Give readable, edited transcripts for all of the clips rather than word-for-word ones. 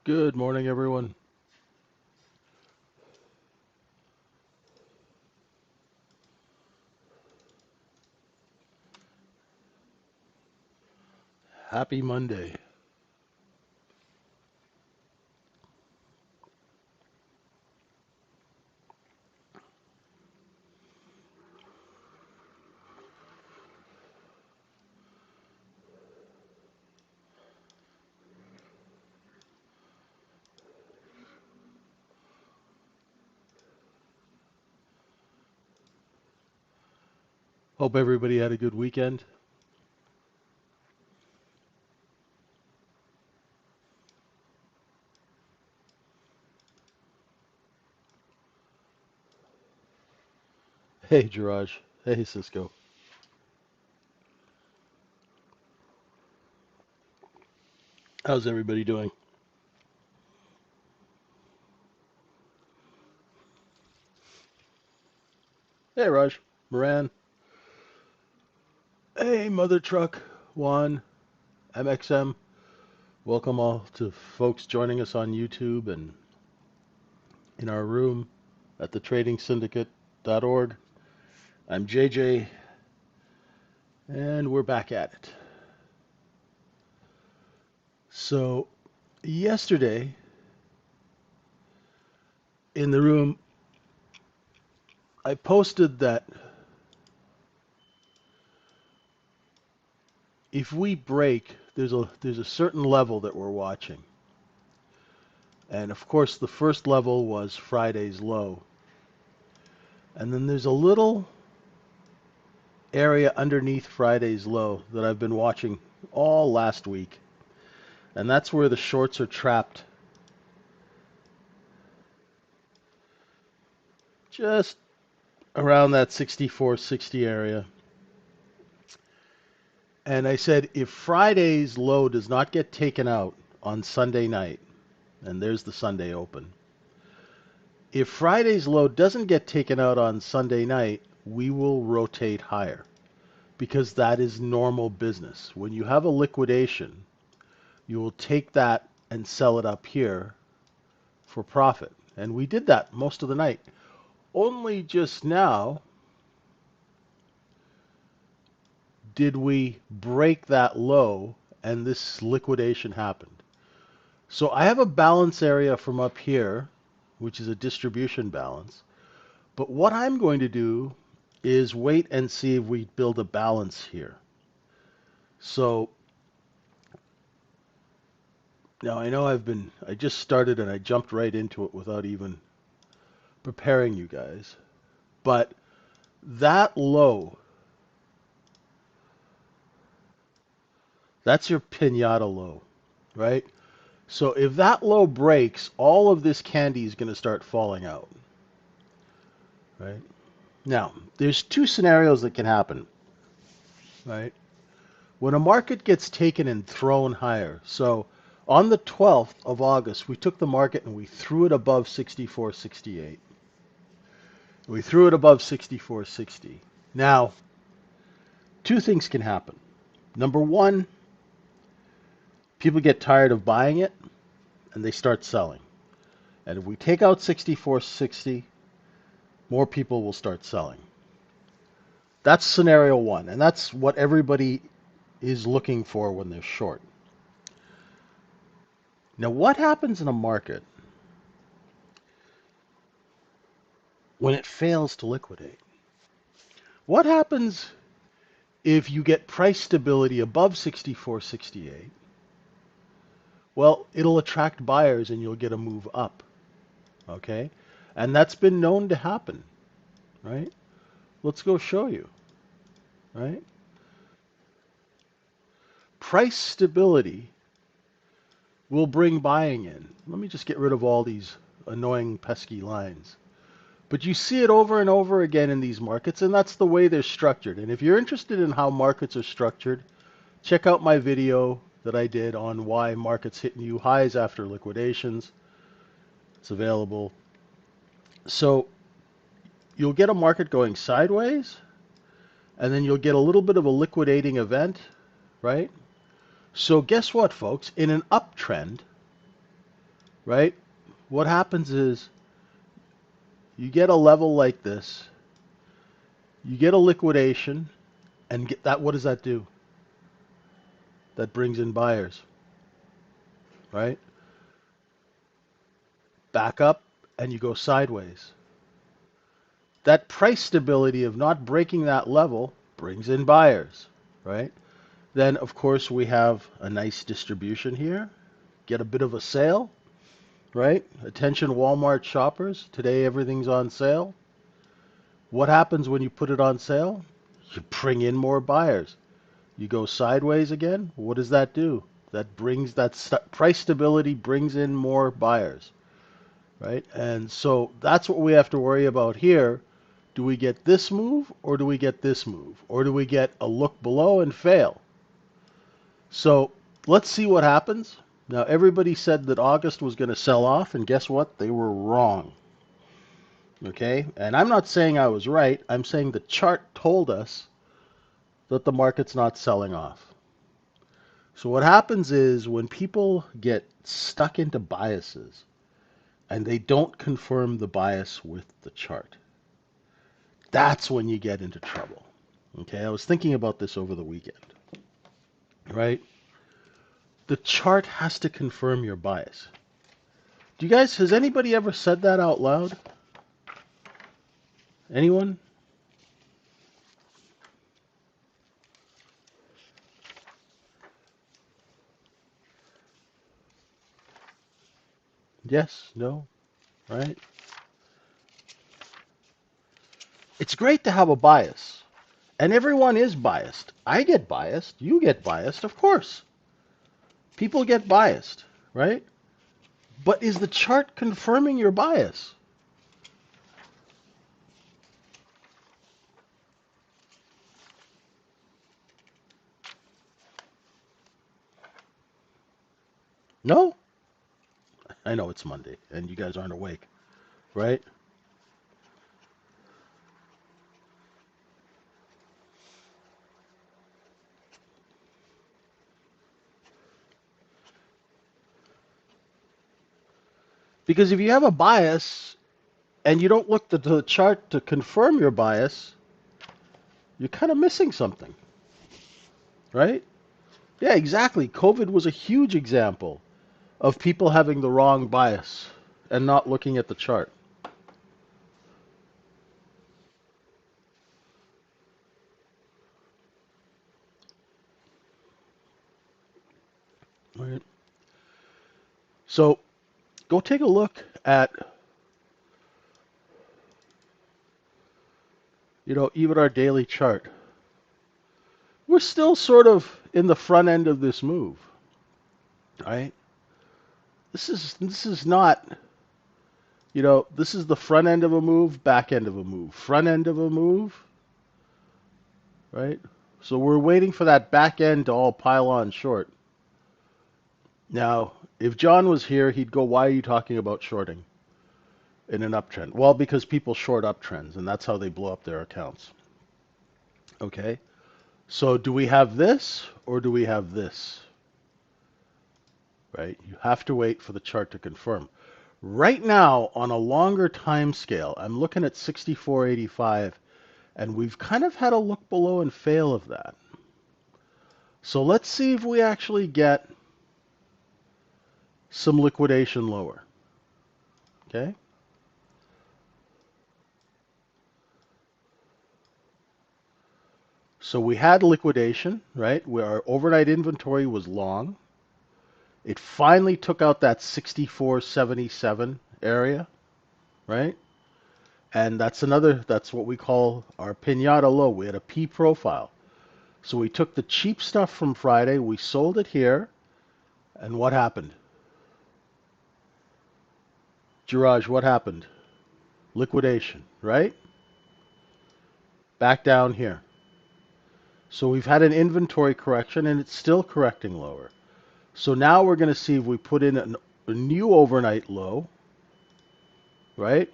Good morning, everyone. Happy Monday. Hope everybody had a good weekend. Hey, Jiraj. Hey, Cisco. How's everybody doing? Hey, Raj. Moran. Hey, Mother Truck. Juan. MXM. Welcome all to folks joining us on YouTube and in our room at the tradingsyndicate.org. I'm JJ, and we're back at it. So, yesterday in the room, I posted that if we break, there's a certain level that we're watching. And of course, the first level was Friday's low. And then there's a little area underneath Friday's low that I've been watching all last week. And that's where the shorts are trapped just around that 64.60 area. And I said if Friday's low does not get taken out on Sunday night, and there's the Sunday open, if Friday's low doesn't get taken out on Sunday night, we will rotate higher because that is normal business. When you have a liquidation, you will take that and sell it up here for profit. And we did that most of the night. Only just now did we break that low and this liquidation happened. So I have a balance area from up here, which is a distribution balance. But what I'm going to do is wait and see if we build a balance here. So now I know I just started and I jumped right into it without even preparing you guys. But that low, that's your pinata low, right? So if that low breaks, all of this candy is going to start falling out, right? Now, there's two scenarios that can happen, right? When a market gets taken and thrown higher. So on the 12th of August, we took the market and we threw it above 64.68. We threw it above 64.60. Now, two things can happen. Number one, people get tired of buying it and they start selling. And if we take out 64.60, more people will start selling. That's scenario one, and that's what everybody is looking for when they're short. Now, what happens in a market when it fails to liquidate? What happens if you get price stability above 64.68? Well, it'll attract buyers and you'll get a move up, okay? And that's been known to happen, right? Let's go show you, right? Price stability will bring buying in. Let me just get rid of all these annoying, pesky lines. But you see it over and over again in these markets, and that's the way they're structured. And if you're interested in how markets are structured, check out my video that I did on why markets hit new highs after liquidations. It's available. So you'll get a market going sideways, and then you'll get a little bit of a liquidating event, right? So guess what, folks? In an uptrend, right? What happens is you get a level like this, you get a liquidation, and get that. What does that do? That brings in buyers, right? Back up, and you go sideways. That price stability of not breaking that level brings in buyers, right? Then, of course, we have a nice distribution here. Get a bit of a sale, right? Attention Walmart shoppers. Today everything's on sale. What happens when you put it on sale? You bring in more buyers. You go sideways again. What does that do? That brings price stability brings in more buyers, right? And so that's what we have to worry about here. Do we get this move or do we get this move? Or do we get a look below and fail? So let's see what happens. Now, everybody said that August was going to sell off, and guess what? They were wrong. Okay? And I'm not saying I was right. I'm saying the chart told us that the market's not selling off. So what happens is when people get stuck into biases and they don't confirm the bias with the chart, that's when you get into trouble. Okay? I was thinking about this over the weekend, right? The chart has to confirm your bias. Has anybody ever said that out loud? Anyone? Yes? No? Right? It's great to have a bias. And everyone is biased. I get biased. You get biased, of course. People get biased, right? But is the chart confirming your bias? No? I know it's Monday and you guys aren't awake, right? Because if you have a bias and you don't look at the chart to confirm your bias, you're kind of missing something, right? Yeah, exactly. COVID was a huge example of people having the wrong bias and not looking at the chart. Right. So go take a look at, even our daily chart. We're still sort of in the front end of this move, right? This is not, this is the front end of a move, back end of a move, front end of a move, right? So we're waiting for that back end to all pile on short. Now, if John was here, he'd go, "Why are you talking about shorting in an uptrend?" Well, because people short uptrends, and that's how they blow up their accounts. Okay? So do we have this or do we have this? Right? You have to wait for the chart to confirm. Right now, on a longer time scale, I'm looking at 64.85, and we've kind of had a look below and fail of that. So let's see if we actually get some liquidation lower. Okay? So we had liquidation, right? Where our overnight inventory was long. It finally took out that 64.77 area, right? And that's what we call our pinata low. We had a P profile. So we took the cheap stuff from Friday, we sold it here, and what happened? Jiraj, what happened? Liquidation, right? Back down here. So we've had an inventory correction, and it's still correcting lower. So now we're going to see if we put in a new overnight low, right?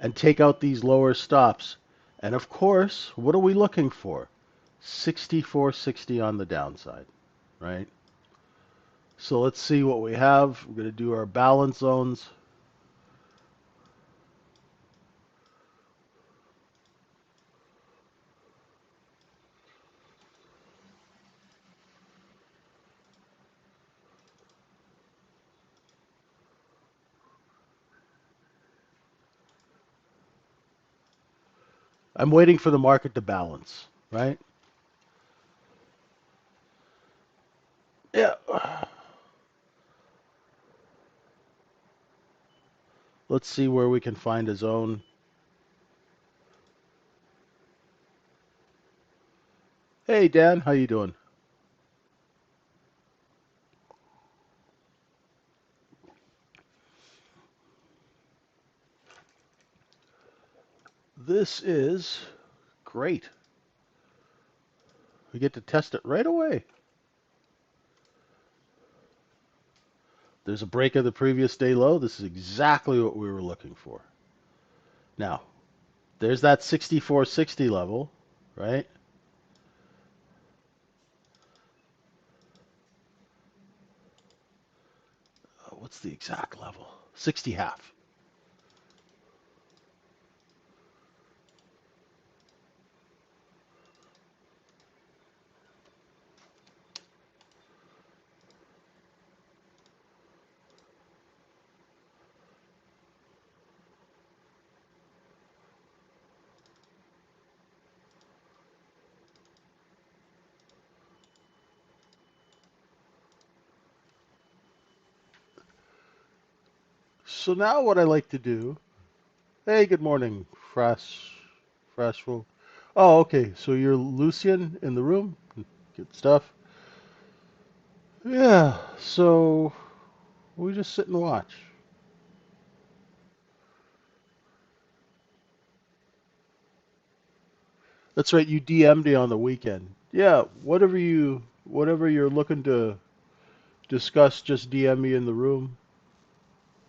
And take out these lower stops. And of course, what are we looking for? 64.60 on the downside, right? So let's see what we have. We're going to do our balance zones. I'm waiting for the market to balance, right? Yeah. Let's see where we can find a zone. Hey Dan, how you doing? This is great. We get to test it right away. There's a break of the previous day low. This is exactly what we were looking for. Now, there's that 64.60 level, right? What's the exact level? 60 half. So now what I like to do. Hey, good morning, Frashful. Oh, okay. So you're Lucian in the room. Good stuff. Yeah. So we just sit and watch. That's right. You DM'd me on the weekend. Yeah. Whatever you're looking to discuss, just DM me in the room.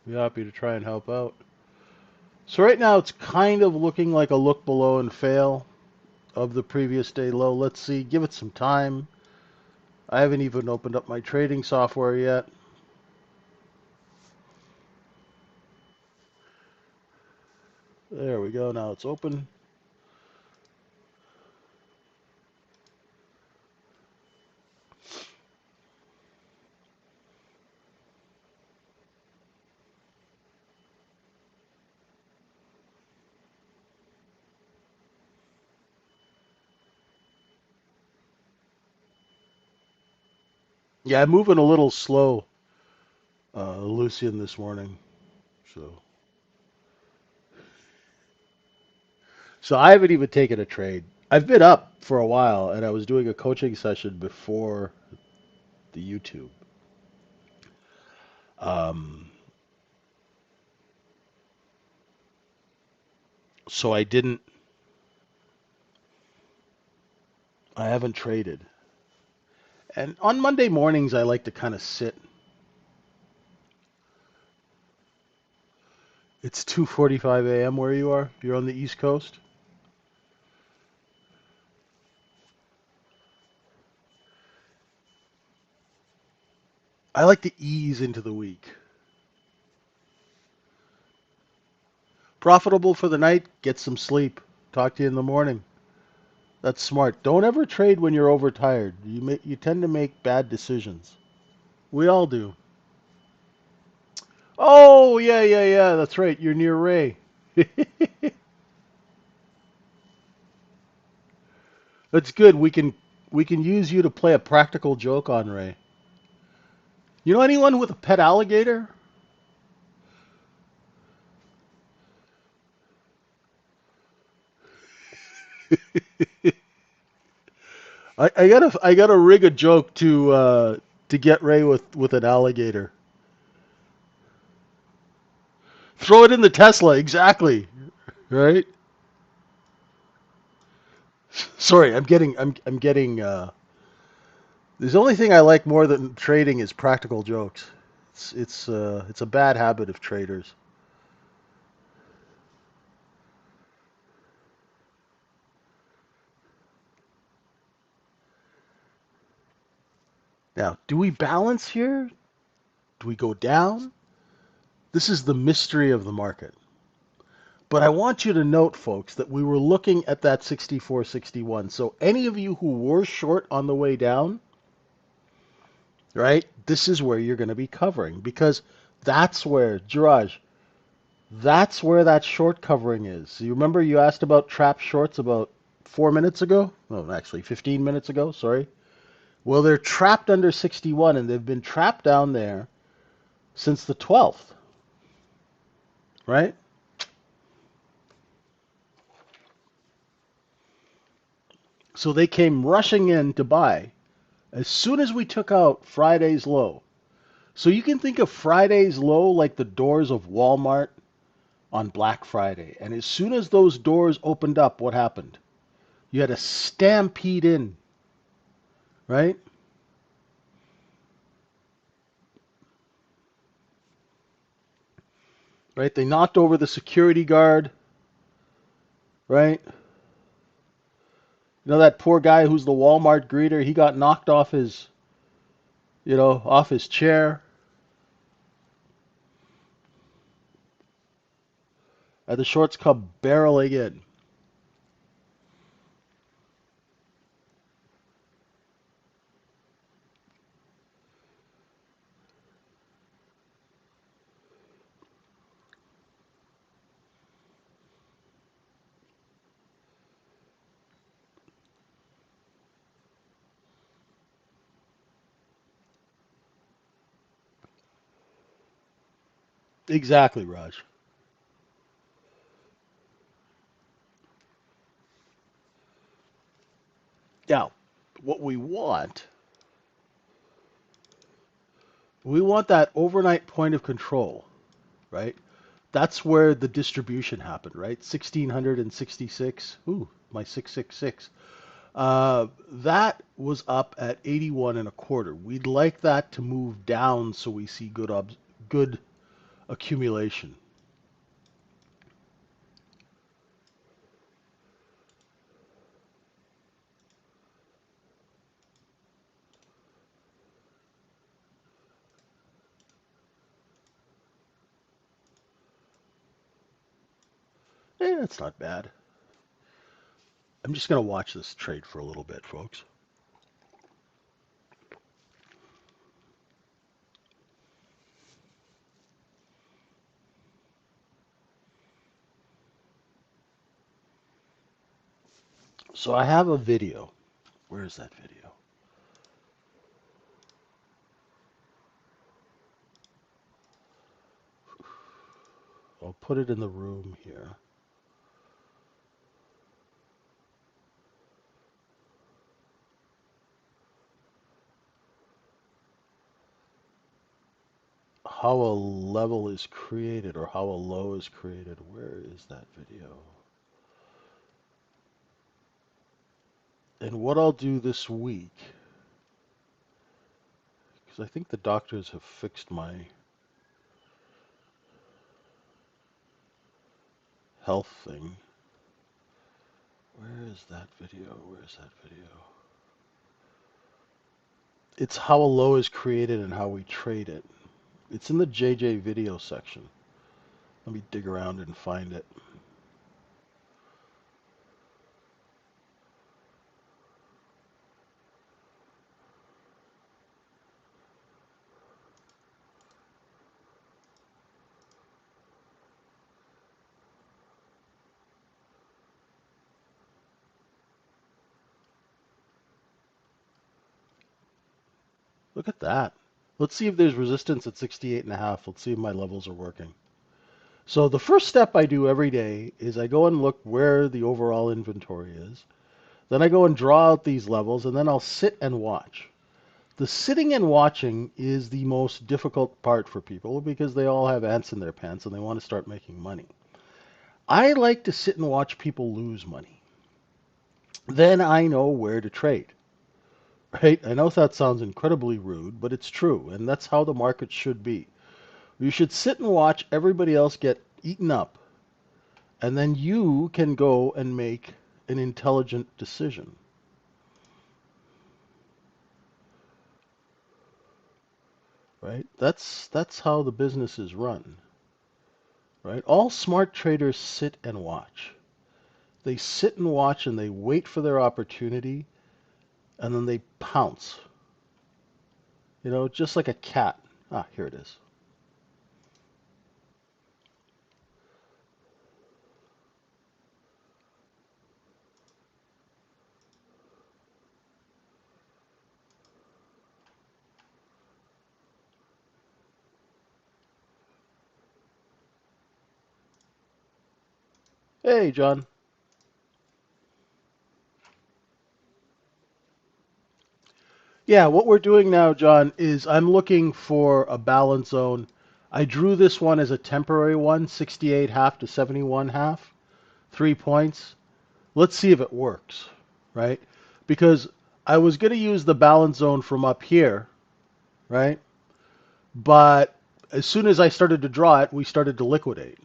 Be happy to try and help out. So right now it's kind of looking like a look below and fail of the previous day low. Let's see. Give it some time. I haven't even opened up my trading software yet. There we go. Now it's open. Yeah, I'm moving a little slow, Lucian, this morning. So, so I haven't even taken a trade. I've been up for a while, and I was doing a coaching session before the YouTube. Um, so I haven't traded. And on Monday mornings, I like to kind of sit. It's 2:45 a.m. where you are. You're on the East Coast. I like to ease into the week. Profitable for the night. Get some sleep. Talk to you in the morning. That's smart. Don't ever trade when you're overtired. You tend to make bad decisions. We all do. Oh, yeah, yeah, yeah. That's right. You're near Ray. That's good. We can use you to play a practical joke on Ray. You know anyone with a pet alligator? I gotta rig a joke to get Ray with an alligator. Throw it in the Tesla, exactly. Right? Sorry, I'm getting. The only thing I like more than trading is practical jokes. It's a bad habit of traders. Now, do we balance here? Do we go down? This is the mystery of the market. But I want you to note, folks, that we were looking at that 64.61. So any of you who were short on the way down, right, this is where you're going to be covering because that's where, Jiraj, that's where that short covering is. You remember you asked about trap shorts about 4 minutes ago? No, actually 15 minutes ago, sorry. Well, they're trapped under 61 and they've been trapped down there since the 12th, right? So they came rushing in to buy as soon as we took out Friday's low. So you can think of Friday's low like the doors of Walmart on Black Friday. And as soon as those doors opened up, what happened? You had a stampede in, right? Right? They knocked over the security guard, right? You know that poor guy who's the Walmart greeter, he got knocked off his, off his chair. And the shorts come barreling in. Exactly, Raj. Now, what we want that overnight point of control, right? That's where the distribution happened, right? 1666. Ooh, my 666. That was up at 81 and a quarter. We'd like that to move down so we see good accumulation. That's not bad. I'm just going to watch this trade for a little bit, folks. So I have a video. Where is that video? I'll put it in the room here. How a level is created or how a low is created. Where is that video? And what I'll do this week, because I think the doctors have fixed my health thing. Where is that video? Where is that video? It's how a low is created and how we trade it. It's in the JJ video section. Let me dig around and find it. Look at that. Let's see if there's resistance at 68.5. Let's see if my levels are working. So the first step I do every day is I go and look where the overall inventory is. Then I go and draw out these levels, and then I'll sit and watch. The sitting and watching is the most difficult part for people because they all have ants in their pants and they want to start making money. I like to sit and watch people lose money. Then I know where to trade. Right? I know that sounds incredibly rude, but it's true, and that's how the market should be. You should sit and watch everybody else get eaten up, and then you can go and make an intelligent decision. right? That's how the business is run, right? All smart traders sit and watch. They sit and watch and they wait for their opportunity and then they pounce. Just like a cat. Ah, here it is. Hey, John. Yeah, what we're doing now, John, is I'm looking for a balance zone. I drew this one as a temporary one, 68 half to 71 half, 3 points. Let's see if it works, right? Because I was going to use the balance zone from up here, right? But as soon as I started to draw it, we started to liquidate.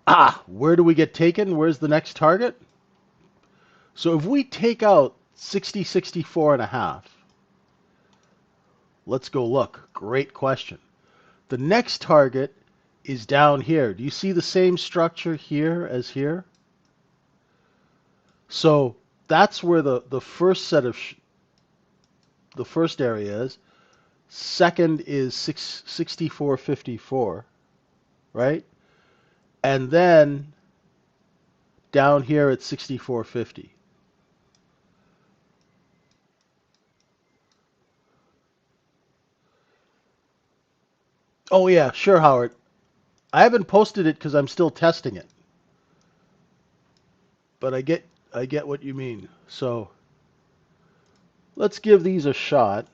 Ah, where do we get taken? Where's the next target? So if we take out 60, 64 and a half, let's go look. Great question. The next target is down here. Do you see the same structure here as here? So that's where the first set of the first area is. Second is 64.54, right? And then down here at 64.50. Oh yeah, sure, Howard. I haven't posted it because I'm still testing it, but I get what you mean. So let's give these a shot.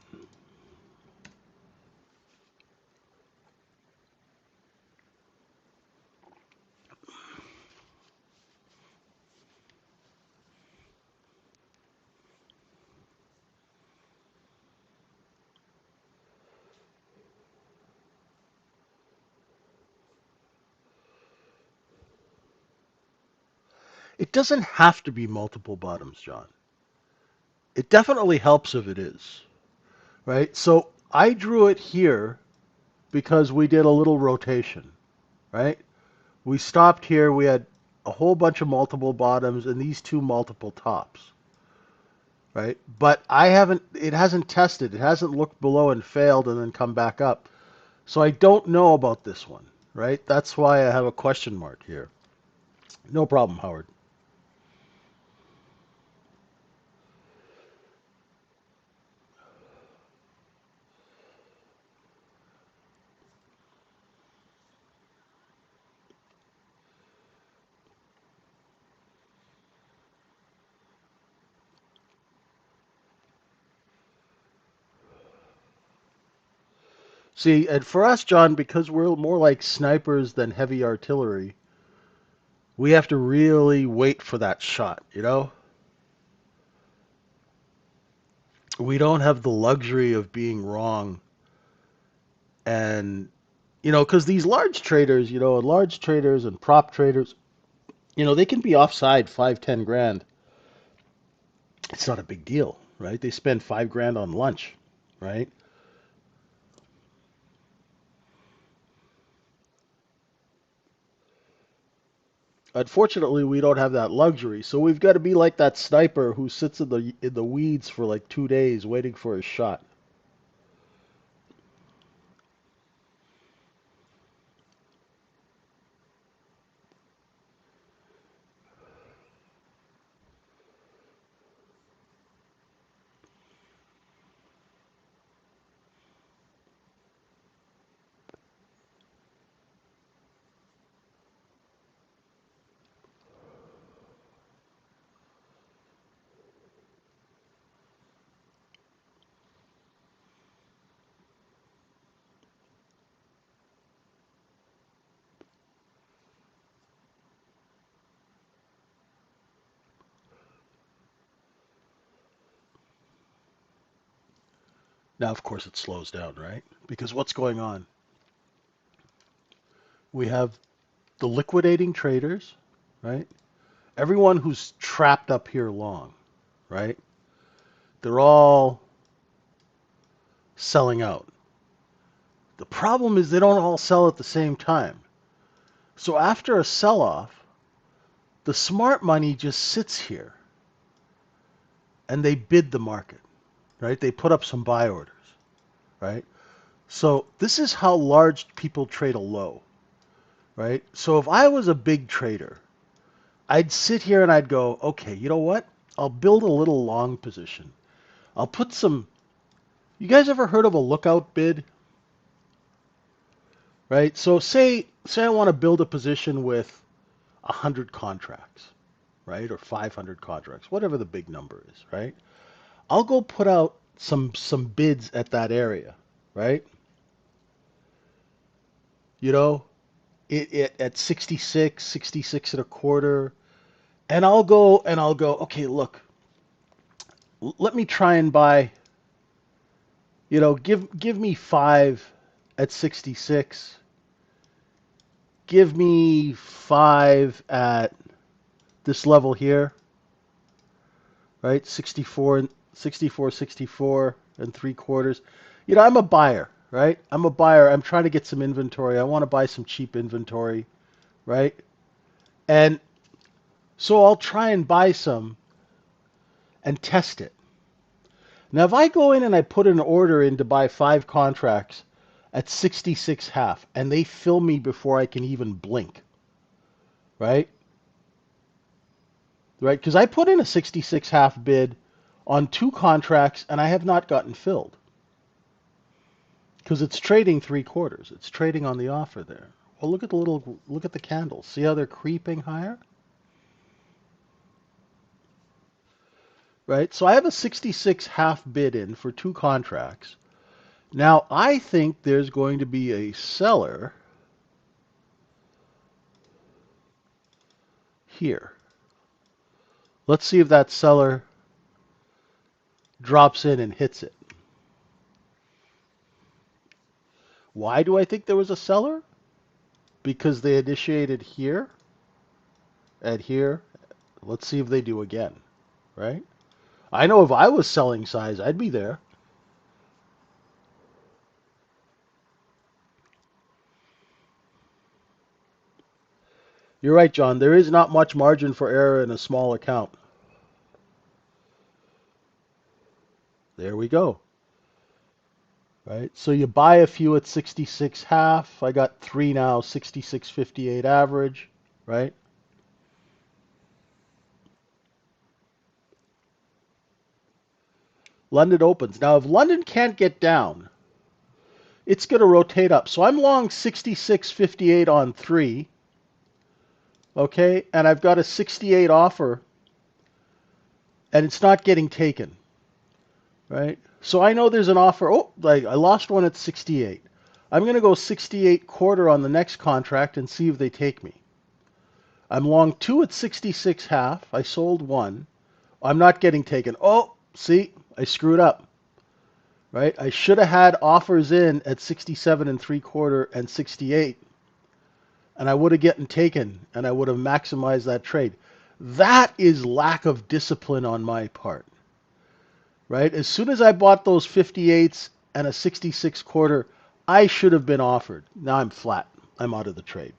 It doesn't have to be multiple bottoms, John. It definitely helps if it is, right? So I drew it here because we did a little rotation, right? We stopped here. We had a whole bunch of multiple bottoms and these two multiple tops, right? But it hasn't tested. It hasn't looked below and failed and then come back up. So I don't know about this one, right? That's why I have a question mark here. No problem, Howard. See, and for us, John, because we're more like snipers than heavy artillery, we have to really wait for that shot. We don't have the luxury of being wrong. And, because these large traders, large traders and prop traders, they can be offside 5, 10 grand. It's not a big deal, right? They spend 5 grand on lunch, right? Unfortunately, we don't have that luxury, so we've got to be like that sniper who sits in the weeds for like 2 days waiting for his shot. Now, of course, it slows down, right? Because what's going on? We have the liquidating traders, right? Everyone who's trapped up here long, right? They're all selling out. The problem is they don't all sell at the same time. So after a sell-off, the smart money just sits here and they bid the market, right? They put up some buy orders, right? So this is how large people trade a low, right? So if I was a big trader, I'd sit here and I'd go, okay, you know what? I'll build a little long position. I'll put some. You guys ever heard of a lookout bid? Right? So say I want to build a position with 100 contracts, right? Or 500 contracts, whatever the big number is, right? I'll go put out some bids at that area, right? You know, it at 66, 66 and a quarter, and I'll go, okay, look, let me try and buy, give me 5 at 66. Give me 5 at this level here, right? 64, 64, 64 and 3/4. I'm a buyer, right? I'm a buyer. I'm trying to get some inventory. I want to buy some cheap inventory, right? And so I'll try and buy some and test it. Now, if I go in and I put an order in to buy 5 contracts at 66 half and they fill me before I can even blink, right? Right? Because I put in a 66 half bid on 2 contracts and I have not gotten filled. Because it's trading 3/4. It's trading on the offer there. Well, look at the candles. See how they're creeping higher? Right? So I have a 66 half bid in for 2 contracts. Now I think there's going to be a seller here. Let's see if that seller drops in and hits it. Why do I think there was a seller? Because they initiated here and here. Let's see if they do again, right? I know if I was selling size, I'd be there. You're right, John. There is not much margin for error in a small account. There we go. Right? So you buy a few at 66 half. I got 3 now, 66.58 average, right? London opens. Now, if London can't get down, it's going to rotate up. So I'm long 66.58 on 3, okay? And I've got a 68 offer, and it's not getting taken, right? So I know there's an offer. Oh, like I lost one at 68. I'm going to go 68/4 on the next contract and see if they take me. I'm long 2 at 66 half. I sold 1. I'm not getting taken. Oh, see, I screwed up. Right? I should have had offers in at 67 3/4 and 68, and I would have gotten taken, and I would have maximized that trade. That is lack of discipline on my part. Right? As soon as I bought those 58s and a 66/4, I should have been offered. Now I'm flat. I'm out of the trade.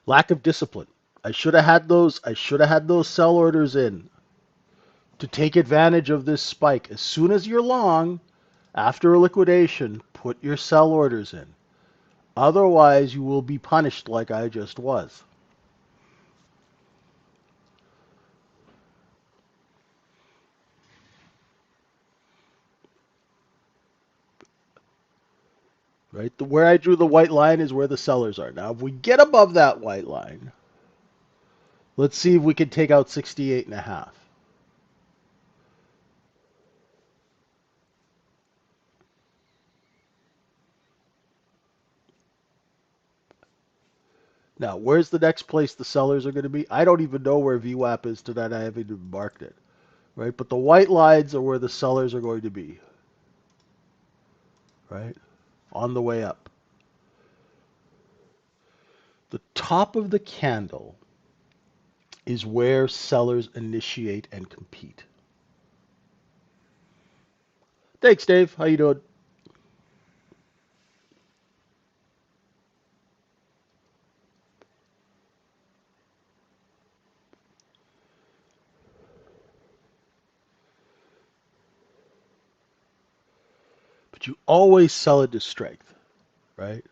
Lack of discipline. I should have had those sell orders in to take advantage of this spike. As soon as you're long, after a liquidation, put your sell orders in. Otherwise, you will be punished like I just was. Right? Where I drew the white line is where the sellers are. Now, if we get above that white line, let's see if we can take out 68 and a half. Now, where's the next place the sellers are going to be? I don't even know where VWAP is tonight. I haven't even marked it. Right? But the white lines are where the sellers are going to be. Right? on the way up. The top of the candle is where sellers initiate and compete. Thanks, Dave. How you doing? But you always sell it to strength, right?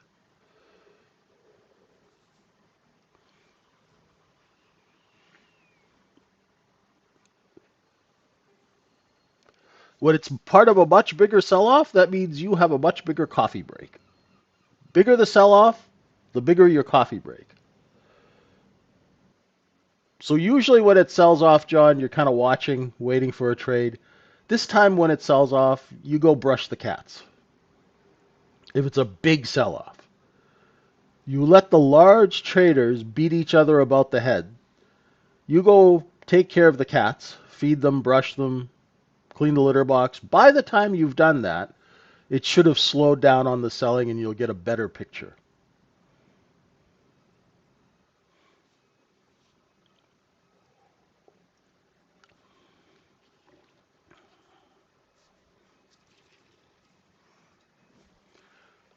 When it's part of a much bigger sell-off, that means you have a much bigger coffee break. Bigger the sell-off, the bigger your coffee break. So usually when it sells off, John, you're kind of watching, waiting for a trade. This time when it sells off, you go brush the cats. If it's a big sell-off, you let the large traders beat each other about the head. You go take care of the cats, feed them, brush them, clean the litter box. By the time you've done that, it should have slowed down on the selling and you'll get a better picture.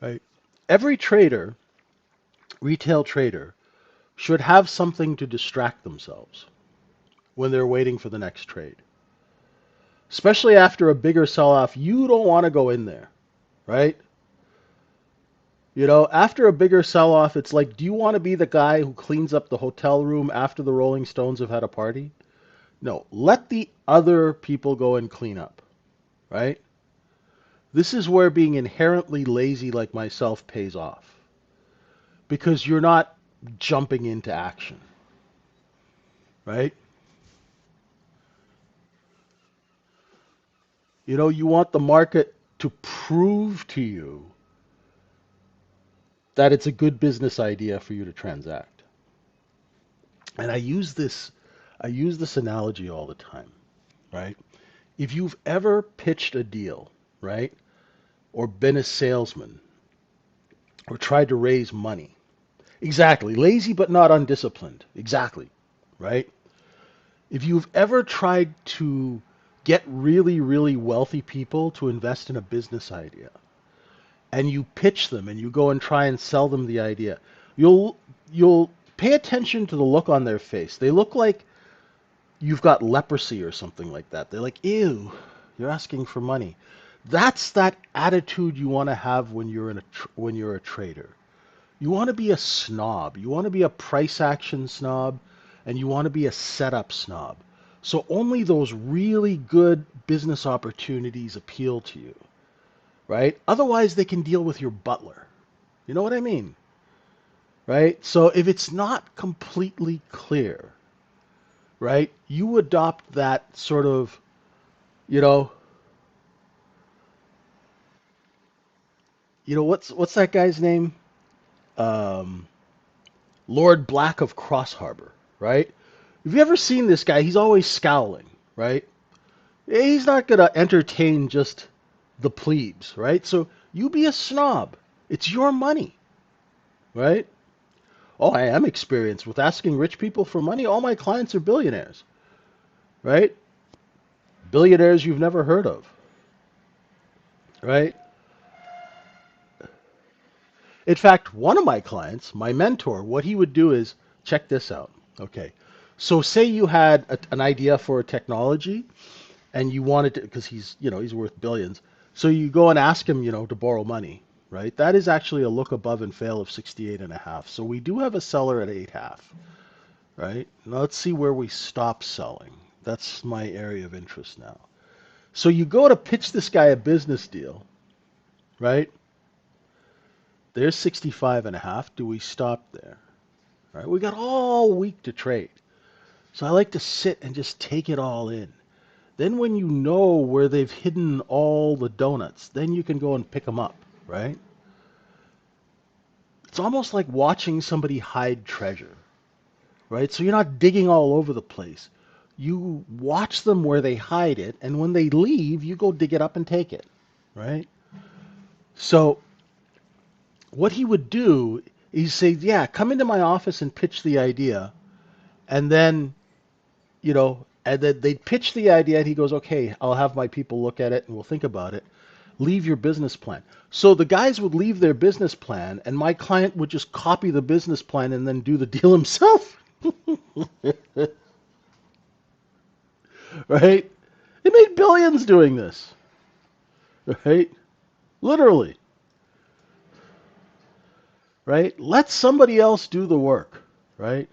Right? Every trader, retail trader, should have something to distract themselves when they're waiting for the next trade. Especially after a bigger sell-off, you don't want to go in there, right? You know, after a bigger sell-off, it's like, do you want to be the guy who cleans up the hotel room after the Rolling Stones have had a party? No, let the other people go and clean up, right? This is where being inherently lazy like myself pays off because you're not jumping into action, right? You know, you want the market to prove to you that it's a good business idea for you to transact. And I use this analogy all the time, right? If you've ever pitched a deal, right, or been a salesman or tried to raise money, exactly, lazy but not undisciplined, exactly, right? If you've ever tried to get really, really wealthy people to invest in a business idea and you pitch them and you go and try and sell them the idea, you'll pay attention to the look on their face. They look like you've got leprosy or something like that. They're like, ew, you're asking for money. That's that attitude you want to have when you're a trader. You want to be a snob. You want to be a price action snob, and you want to be a setup snob. So only those really good business opportunities appeal to you, right? Otherwise, they can deal with your butler. You know what I mean? Right? So if it's not completely clear, right, you adopt that sort of, you know, what's that guy's name? Um, Lord Black of Cross Harbor, right? Have you ever seen this guy? He's always scowling, right? He's not going to entertain just the plebes, right? So you be a snob. It's your money, right? Oh, I am experienced with asking rich people for money. All my clients are billionaires, right? Billionaires you've never heard of, right? In fact, one of my clients, my mentor, what he would do is check this out. Okay. So say you had an idea for a technology and you wanted to, because he's worth billions. So you go and ask him, to borrow money, right? That is actually a look above and fail of 68.5. So we do have a seller at 8.5, right? Now let's see where we stop selling. That's my area of interest now. So you go to pitch this guy a business deal, right? There's 65.5. Do we stop there? All right, we got all week to trade. So I like to sit and just take it all in. Then when you know where they've hidden all the donuts, then you can go and pick them up, right? It's almost like watching somebody hide treasure, right? So you're not digging all over the place. You watch them where they hide it, and when they leave, you go dig it up and take it, right? So what he would do is say, yeah, come into my office and pitch the idea. And then, and then they'd pitch the idea and he goes, okay, I'll have my people look at it and we'll think about it. Leave your business plan. So the guys would leave their business plan and my client would just copy the business plan and then do the deal himself. Right? They made billions doing this. Right? Literally. Right? Let somebody else do the work. Right?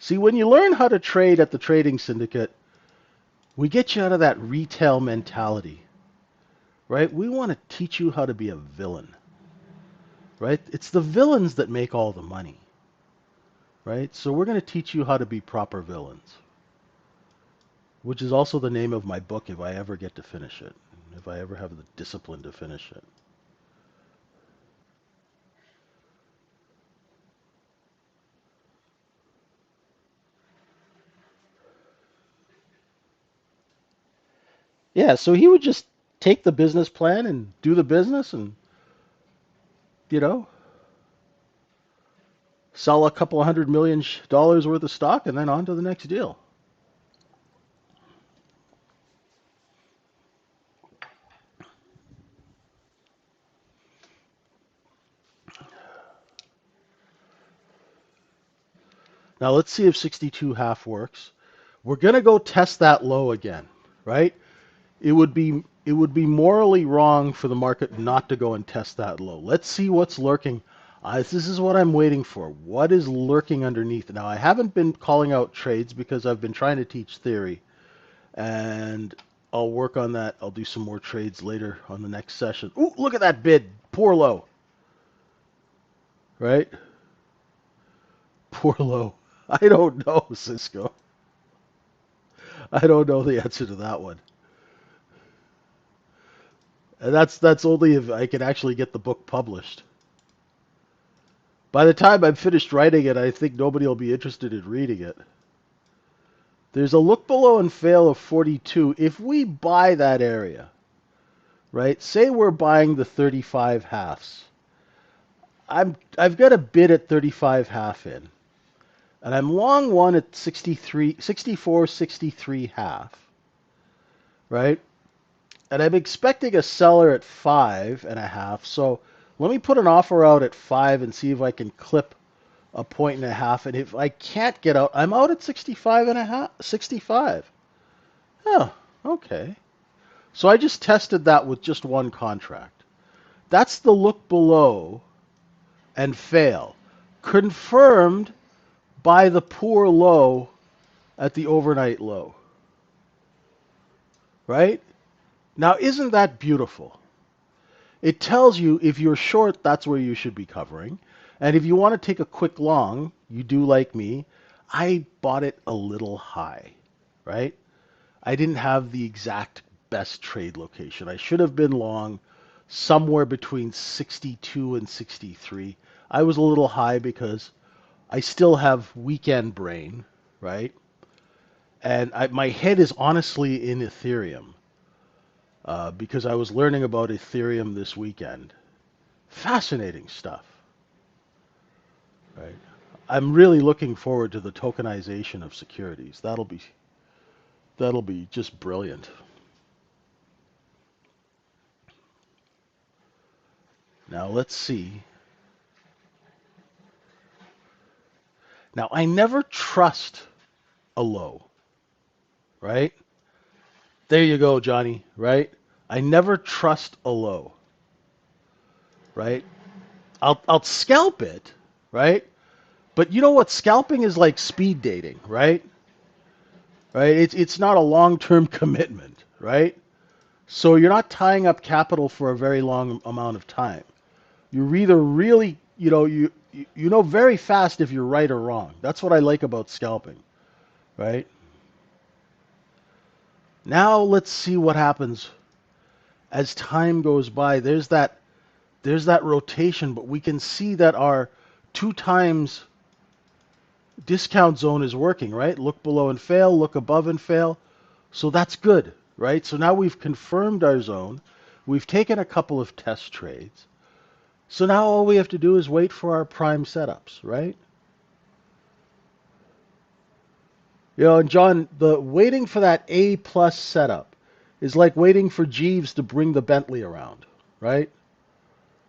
See, when you learn how to trade at the trading syndicate, we get you out of that retail mentality, right? We want to teach you how to be a villain, right? It's the villains that make all the money, right? So we're going to teach you how to be proper villains, which is also the name of my book if I ever get to finish it, if I ever have the discipline to finish it. Yeah, so he would just take the business plan and do the business and, you know, sell a couple of $100 million worth of stock and then on to the next deal. Now let's see if 62.5 works. We're going to go test that low again, right? It would be morally wrong for the market not to go and test that low. Let's see what's lurking. This is what I'm waiting for. What is lurking underneath? Now I haven't been calling out trades because I've been trying to teach theory, and I'll work on that. I'll do some more trades later on the next session. Ooh, look at that bid. Poor low, right? Poor low. I don't know, Cisco. I don't know the answer to that one. And that's only if I can actually get the book published. By the time I'm finished writing it, I think nobody will be interested in reading it. There's a look below and fail of 42. If we buy that area, right? Say we're buying the 35 halves. I've got a bid at 35 half in. And I'm long one at 63, 64, 63 half. Right? And I'm expecting a seller at 5.5. So let me put an offer out at 5 and see if I can clip a point and a half. And if I can't get out, I'm out at 65.5, 65. Oh, okay. So I just tested that with just one contract. That's the look below and fail. Confirmed by the poor low at the overnight low. Right? Now, isn't that beautiful? It tells you if you're short, that's where you should be covering. And if you want to take a quick long, you do like me, I bought it a little high, right? I didn't have the exact best trade location. I should have been long somewhere between 62 and 63. I was a little high because I still have weekend brain, right? And my head is honestly in Ethereum because I was learning about Ethereum this weekend. Fascinating stuff, right? I'm really looking forward to the tokenization of securities. That'll be just brilliant. Now let's see. Now I never trust a low, right? There you go, Johnny, right? I never trust a low, right? I'll scalp it, right? But you know what? Scalping is like speed dating, right? Right? It's not a long-term commitment, right? So you're not tying up capital for a very long amount of time. You're either really, you know very fast if you're right or wrong. That's what I like about scalping, right? Now let's see what happens as time goes by. There's that rotation, but we can see that our 2 times discount zone is working, right? Look below and fail, look above and fail. So that's good, right? So now we've confirmed our zone. We've taken a couple of test trades. So now all we have to do is wait for our prime setups, right? And John, the waiting for that A plus setup is like waiting for Jeeves to bring the Bentley around, right?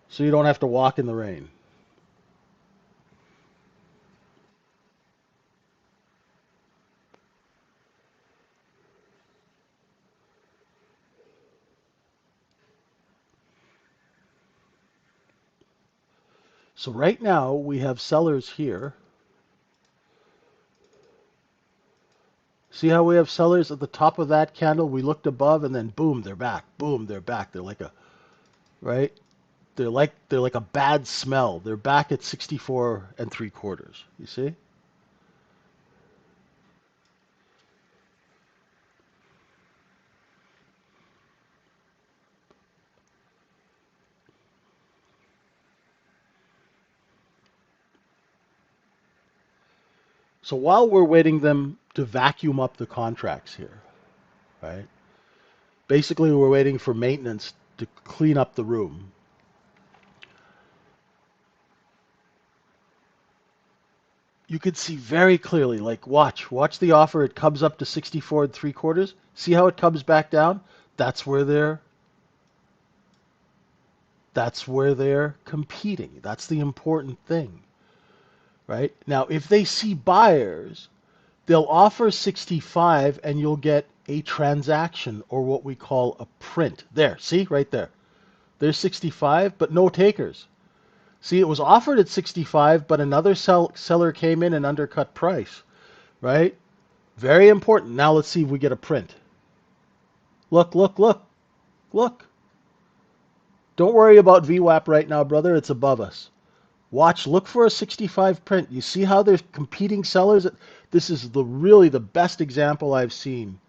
So you don't have to walk in the rain. So right now we have sellers here. See how we have sellers at the top of that candle? We looked above and then boom, they're back. Boom, they're back. They're like a right? They're like a bad smell. They're back at 64 and 3/4. You see? So while we're waiting them to vacuum up the contracts here, right? Basically, we're waiting for maintenance to clean up the room. You could see very clearly, like watch the offer. It comes up to 64 and 3/4. See how it comes back down? That's where they're that's where they're competing. That's the important thing, right? Now, if they see buyers, they'll offer 65 and you'll get a transaction or what we call a print. There, see right there. There's 65, but no takers. See, it was offered at 65, but another seller came in and undercut price, right? Very important. Now let's see if we get a print. Look, look, look, look. Don't worry about VWAP right now, brother. It's above us. Watch, look for a 65 print. You see how there's competing sellers? This is really the best example I've seen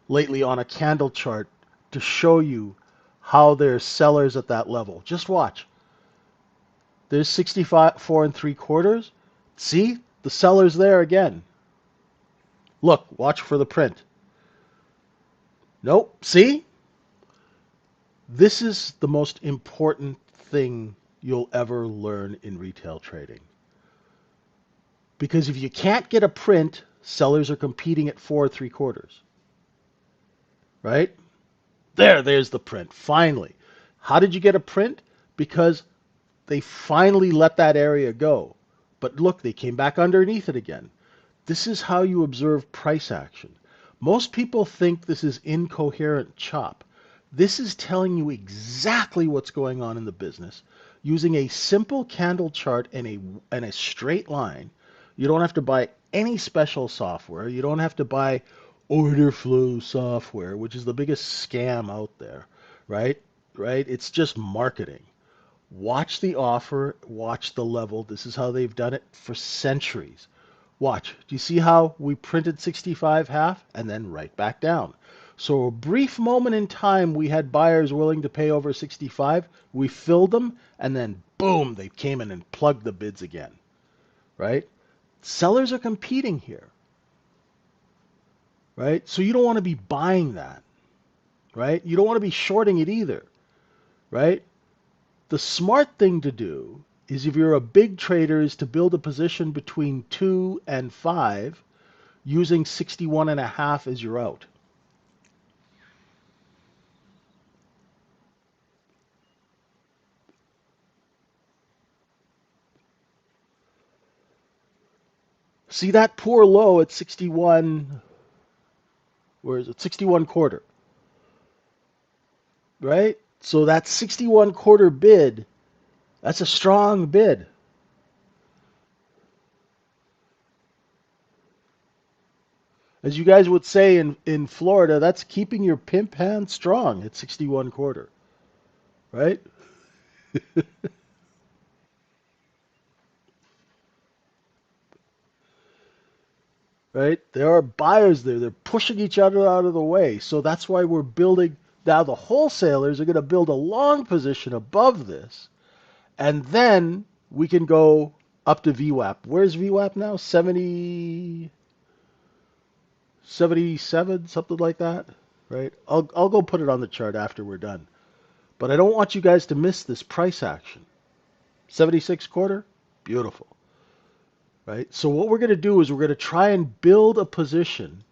lately on a candle chart to show you how there's sellers at that level. Just watch. There's 65, 4 and 3/4. See? The seller's there again. Look, watch for the print. Nope. See? This is the most important thing you'll ever learn in retail trading. Because if you can't get a print, sellers are competing at 4 3/4. Right? There's the print. Finally. How did you get a print? Because they finally let that area go. But look, they came back underneath it again. This is how you observe price action. Most people think this is incoherent chop. This is telling you exactly what's going on in the business using a simple candle chart and a straight line. You don't have to buy any special software. You don't have to buy order flow software, which is the biggest scam out there, right? Right? It's just marketing. Watch the offer, watch the level. This is how they've done it for centuries. Watch. Do you see how we printed 65 half and then right back down? So a brief moment in time, we had buyers willing to pay over 65. We filled them, and then boom, they came in and plugged the bids again, right? Sellers are competing here, right? So you don't want to be buying that, right? You don't want to be shorting it either, right? The smart thing to do is if you're a big trader is to build a position between 2 and 5 using 61.5 as your out. See that poor low at 61, where is it? 61/4, right? So that 61/4 bid, that's a strong bid. As you guys would say in Florida, that's keeping your pimp hand strong at 61/4, right? Right? There are buyers there. They're pushing each other out of the way. So that's why we're building. Now the wholesalers are going to build a long position above this. And then we can go up to VWAP. Where's VWAP now? 70, 77, something like that, right? I'll go put it on the chart after we're done. But I don't want you guys to miss this price action. 76 quarter, beautiful, right? So what we're going to do is we're going to try and build a position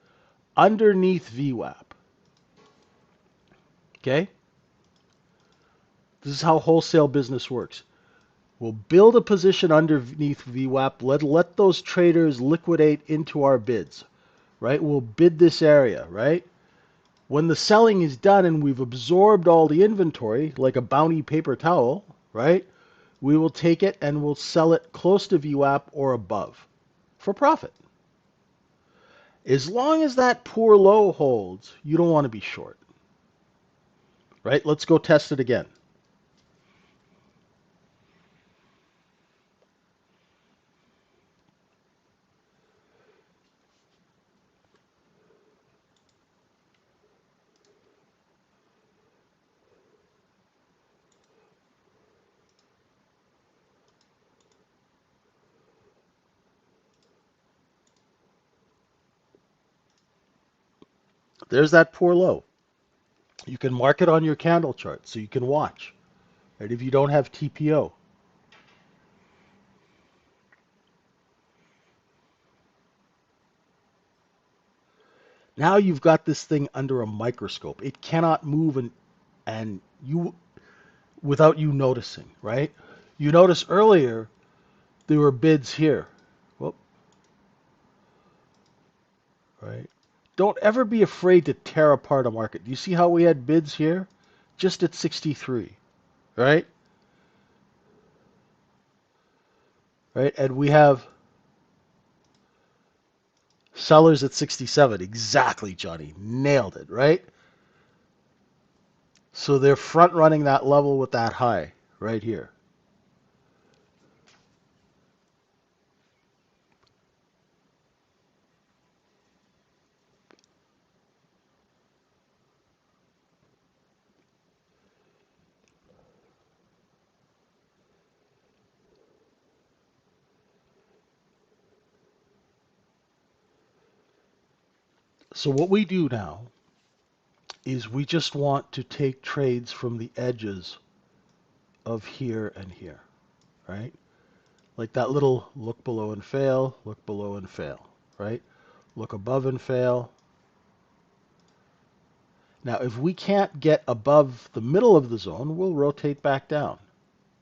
underneath VWAP. Okay? This is how wholesale business works. We'll build a position underneath VWAP. Let those traders liquidate into our bids, right? We'll bid this area, right? When the selling is done and we've absorbed all the inventory, like a bounty paper towel, right? We will take it and we'll sell it close to VWAP or above for profit. As long as that poor low holds, you don't want to be short, right? Let's go test it again. There's that poor low. You can mark it on your candle chart so you can watch, right? If you don't have TPO. Now you've got this thing under a microscope. It cannot move and you without you noticing, right? You notice earlier there were bids here. Whoop, right? Don't ever be afraid to tear apart a market. Do you see how we had bids here? Just at 63, right? Right? And we have sellers at 67. Exactly, Johnny. Nailed it, right? So they're front running that level with that high right here. So what we do now is we just want to take trades from the edges of here and here, right? Like that little look below and fail, look below and fail, right? Look above and fail. Now, if we can't get above the middle of the zone, we'll rotate back down,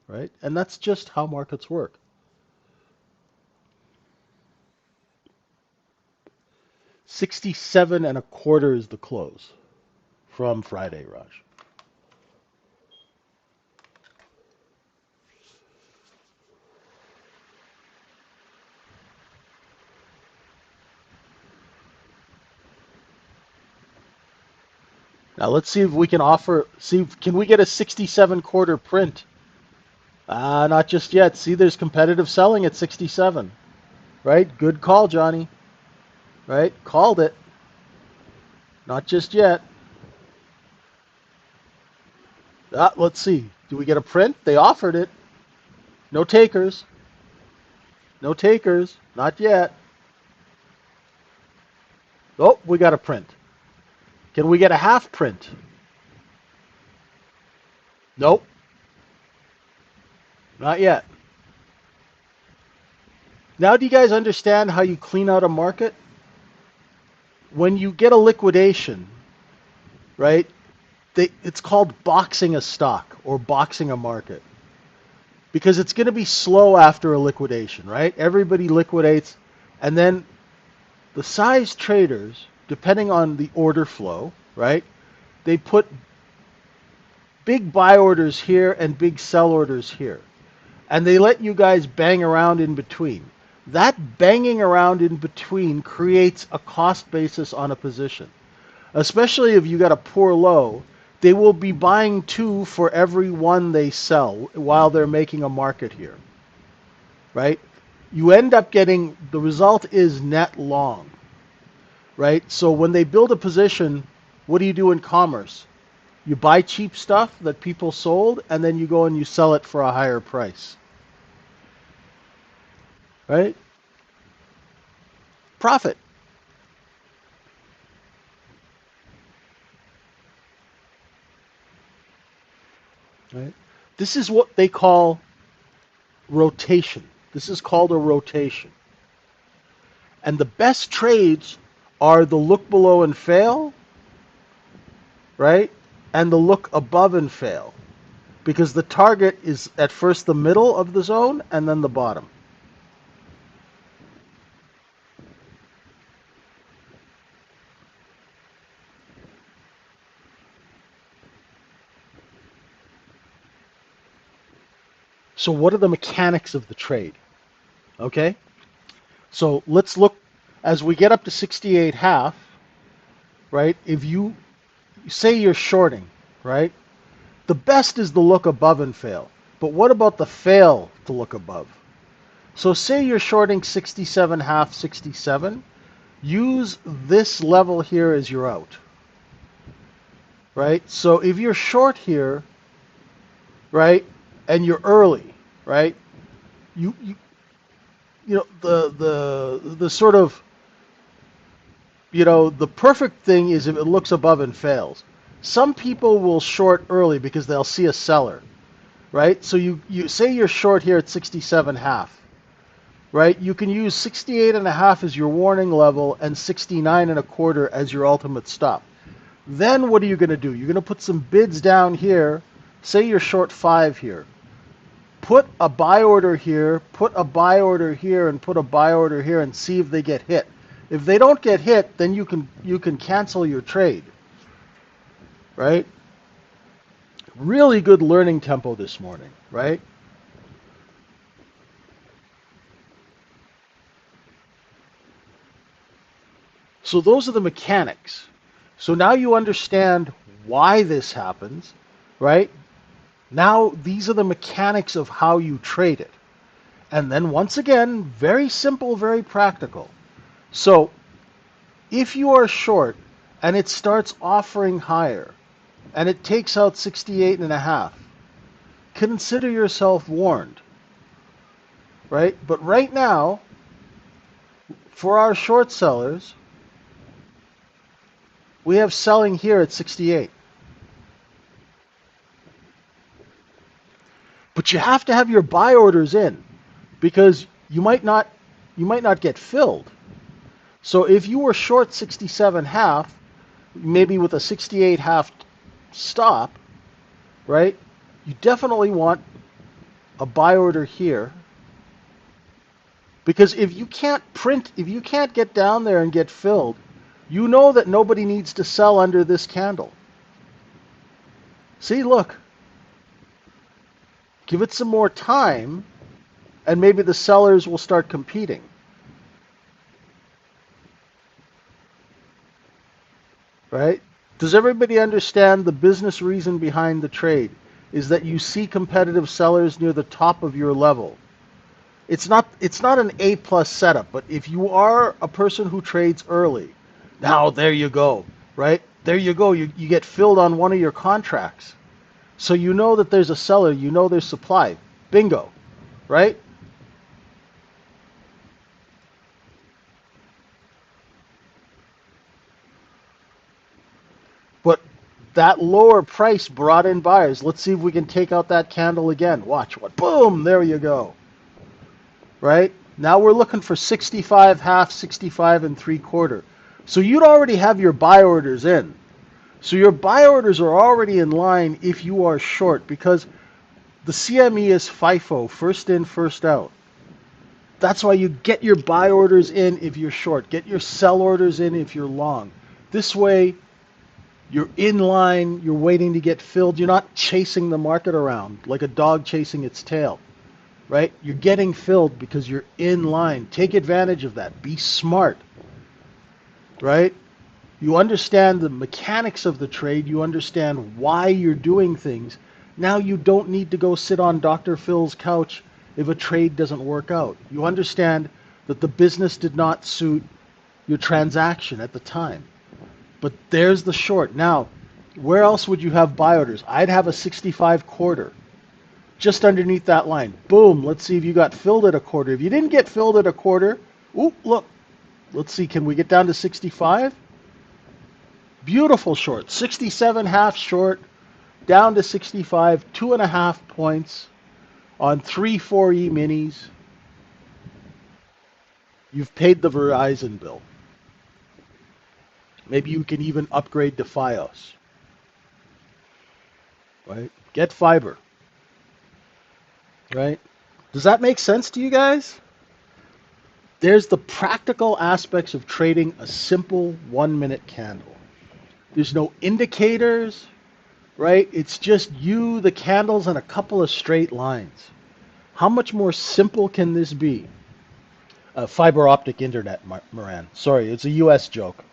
right? And that's just how markets work. 67 and a quarter is the close from Friday, Raj. Now let's see if we can can we get a 67 quarter print? Not just yet. See, there's competitive selling at 67, right? Good call, Johnny, right? Called it. Not just yet. Let's see. Do we get a print? They offered it. No takers. No takers. Not yet. Oh, we got a print. Can we get a half print? Nope. Not yet. Now, do you guys understand how you clean out a market? When you get a liquidation, right? It's called boxing a stock or boxing a market because it's going to be slow after a liquidation, right? Everybody liquidates, and then the size traders, depending on the order flow, right? They put big buy orders here and big sell orders here. And they let you guys bang around in between. That banging around in between creates a cost basis on a position. Especially if you got a poor low, they will be buying two for every one they sell while they're making a market here. Right? You end up getting, the result is net long. Right? So when they build a position, what do you do in commerce? You buy cheap stuff that people sold, and then you go and you sell it for a higher price. right? Profit, right? This is what they call rotation. This is called a rotation. And the best trades are the look below and fail, right? And the look above and fail. Because the target is at first the middle of the zone and then the bottom. So what are the mechanics of the trade? Okay? So let's look as we get up to 68 half, right? If you say you're shorting, right? The best is the look above and fail. But what about the fail to look above? So say you're shorting 67 half, 67. Use this level here as your out, right? So if you're short here, right, and you're early, right? You you know the sort of the perfect thing is if it looks above and fails. Some people will short early because they'll see a seller, right? So you say you're short here at 67 half, right? You can use 68 and a half as your warning level and 69 and a quarter as your ultimate stop. Then what are you going to do? You're going to put some bids down here. Say you're short 5 here. Put a buy order here, put a buy order here, and put a buy order here and see if they get hit. If they don't get hit, then you can cancel your trade, right? Really good learning tempo this morning, right? So those are the mechanics. So now you understand why this happens, right? Now these are the mechanics of how you trade it. And then once again, very simple, very practical. So if you are short and it starts offering higher and it takes out 68 and a half, consider yourself warned, right? But right now, for our short sellers, we have selling here at 68. But you have to have your buy orders in because you might not get filled. So if you were short 67 half, maybe with a 68 half stop, right? You definitely want a buy order here because if you can't get down there and get filled, you know that nobody needs to sell under this candle. See, look, give it some more time and maybe the sellers will start competing. Right? Does everybody understand the business reason behind the trade is that you see competitive sellers near the top of your level. It's not an A plus setup, but if you are a person who trades early, now there you go, right? There you go. You get filled on one of your contracts. So you know that there's a seller, you know there's supply. Bingo, right? But that lower price brought in buyers. Let's see if we can take out that candle again. Watch what. Boom, there you go. Right? Now we're looking for 65 half, 65 and 3/4. So you'd already have your buy orders in. So your buy orders are already in line if you are short because the CME is FIFO, first in, first out. That's why you get your buy orders in if you're short. Get your sell orders in if you're long. This way, you're in line, you're waiting to get filled. You're not chasing the market around like a dog chasing its tail, right? You're getting filled because you're in line. Take advantage of that. Be smart, right? You understand the mechanics of the trade. You understand why you're doing things. Now you don't need to go sit on Dr. Phil's couch if a trade doesn't work out. You understand that the business did not suit your transaction at the time. But there's the short. Now, where else would you have buy orders? I'd have a 65/4 just underneath that line. Boom. Let's see if you got filled at a quarter. If you didn't get filled at a quarter, ooh, look. Let's see. Can we get down to 65? Beautiful short. 67 half short, down to 65, 2.5 points on 3 4E minis. You've paid the Verizon bill. Maybe you can even upgrade to Fios. Right? Get fiber. Right? Does that make sense to you guys? There's the practical aspects of trading a simple 1 minute candle. There's no indicators, right? It's just you, the candles, and a couple of straight lines. How much more simple can this be? Fiber optic internet, Moran. Sorry, it's a US joke.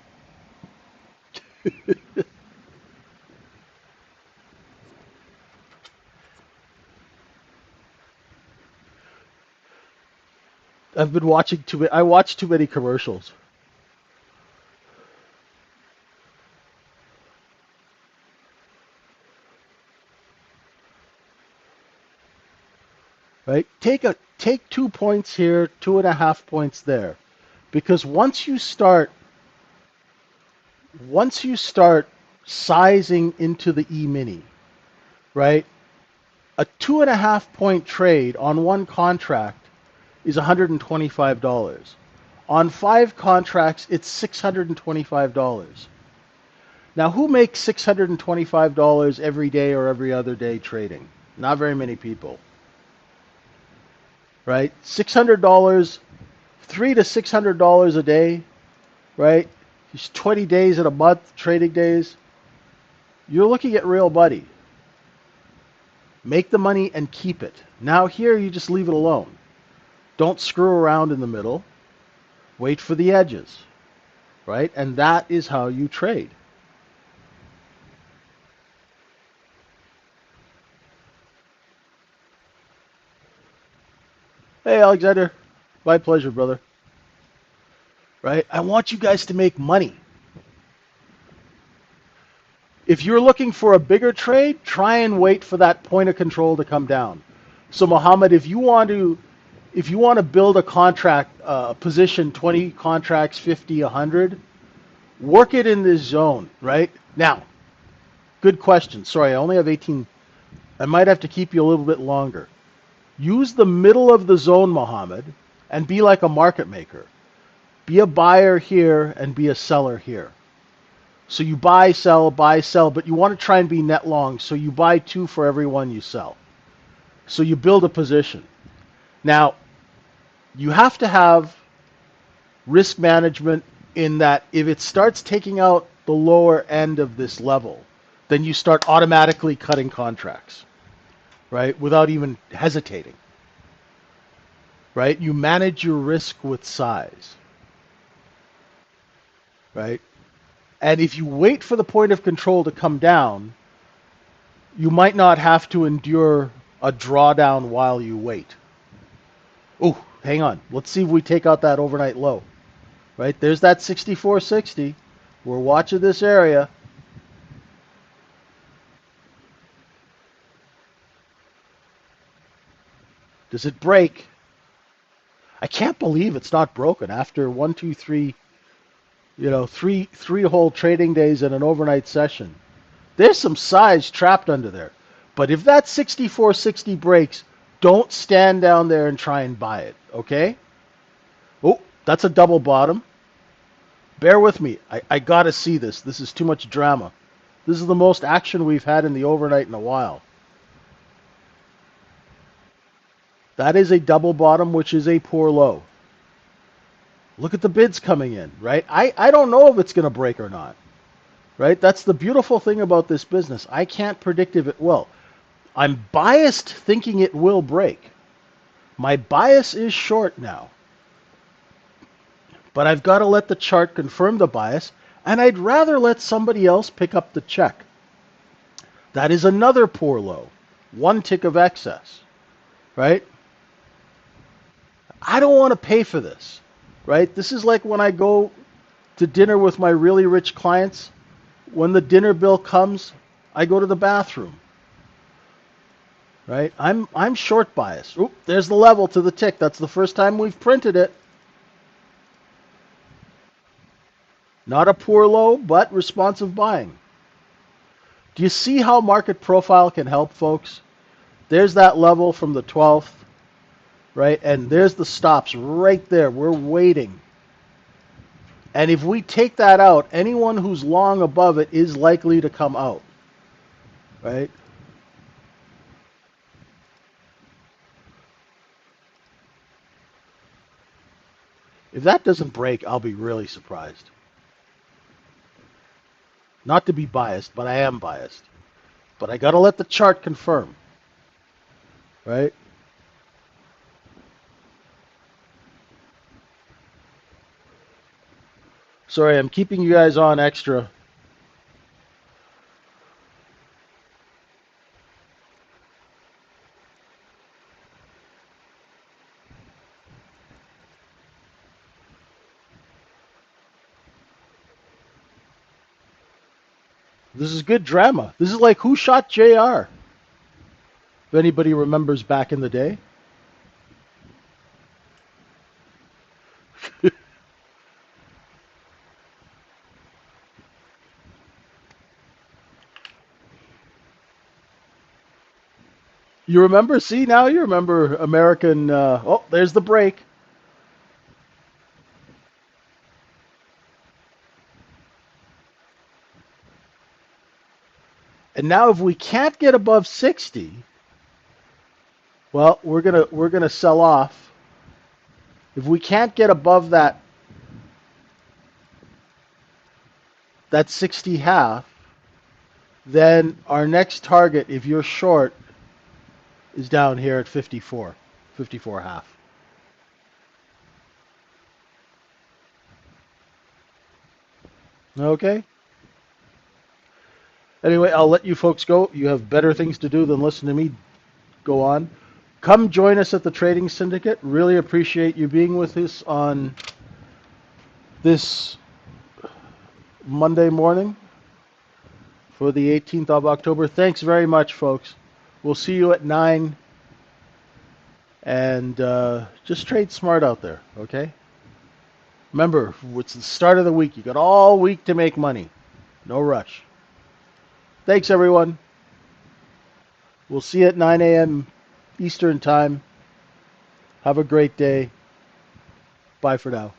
I've been watching I watch too many commercials. Right? Take 2 points here, 2.5 points there. Because once you start sizing into the E-mini, right? A 2.5 point trade on one contract is $125. On 5 contracts, it's $625. Now, who makes $625 every day or every other day trading? Not very many people, right? $600, $300 to $600 a day, right? It's 20 days in a month, trading days. You're looking at real money. Make the money and keep it. Now here, you just leave it alone. Don't screw around in the middle. Wait for the edges, right? And that is how you trade. Hey, Alexander. My pleasure, brother. Right? I want you guys to make money. If you're looking for a bigger trade, try and wait for that point of control to come down. So, Mohammed, if you want to build a contract position, 20 contracts, 50, 100, work it in this zone, right? Now, good question. Sorry, I only have 18. I might have to keep you a little bit longer. Use the middle of the zone, Mohammed, and be like a market maker. Be a buyer here and be a seller here. So you buy, sell, but you want to try and be net long. So you buy 2 for every 1 you sell. So you build a position. Now, you have to have risk management in that if it starts taking out the lower end of this level, then you start automatically cutting contracts, right? Without even hesitating, right? You manage your risk with size, right? And if you wait for the point of control to come down, you might not have to endure a drawdown while you wait. Oh, hang on. Let's see if we take out that overnight low. Right? There's that 64.60. We're watching this area. Does it break? I can't believe it's not broken after 1, 2, 3, three whole trading days and an overnight session. There's some size trapped under there. But if that 64.60 breaks, don't stand down there and try and buy it, okay? Oh, that's a double bottom. Bear with me. I got to see this. This is too much drama. This is the most action we've had in the overnight in a while. That is a double bottom, which is a poor low. Look at the bids coming in, right? I don't know if it's going to break or not, right? That's the beautiful thing about this business. I can't predict if it will. I'm biased thinking it will break. My bias is short now. But I've got to let the chart confirm the bias, and I'd rather let somebody else pick up the check. That is another poor low. 1 tick of excess, right? I don't want to pay for this, right? This is like when I go to dinner with my really rich clients. When the dinner bill comes, I go to the bathroom, right? I'm short biased. Oop, there's the level to the tick. That's the first time we've printed it. Not a poor low, but responsive buying. Do you see how market profile can help, folks? There's that level from the 12th, right? And there's the stops right there. We're waiting. And if we take that out, anyone who's long above it is likely to come out, right? If that doesn't break, I'll be really surprised. Not to be biased, but I am biased. But I got to let the chart confirm, right? Sorry, I'm keeping you guys on extra. This is good drama. This is like who shot JR? If anybody remembers back in the day. You remember? See, now you remember American. Oh, there's the break. And now, if we can't get above 60, well, we're gonna sell off. If we can't get above that 60 half, then our next target, if you're short, is down here at 54, 54 half. Okay. Anyway, I'll let you folks go. You have better things to do than listen to me go on. Come join us at the Trading Syndicate. Really appreciate you being with us on this Monday morning for the 18th of October. Thanks very much, folks. We'll see you at 9. And just trade smart out there, okay? Remember, it's the start of the week. You got all week to make money. No rush. Thanks, everyone. We'll see you at 9 a.m. Eastern Time. Have a great day. Bye for now.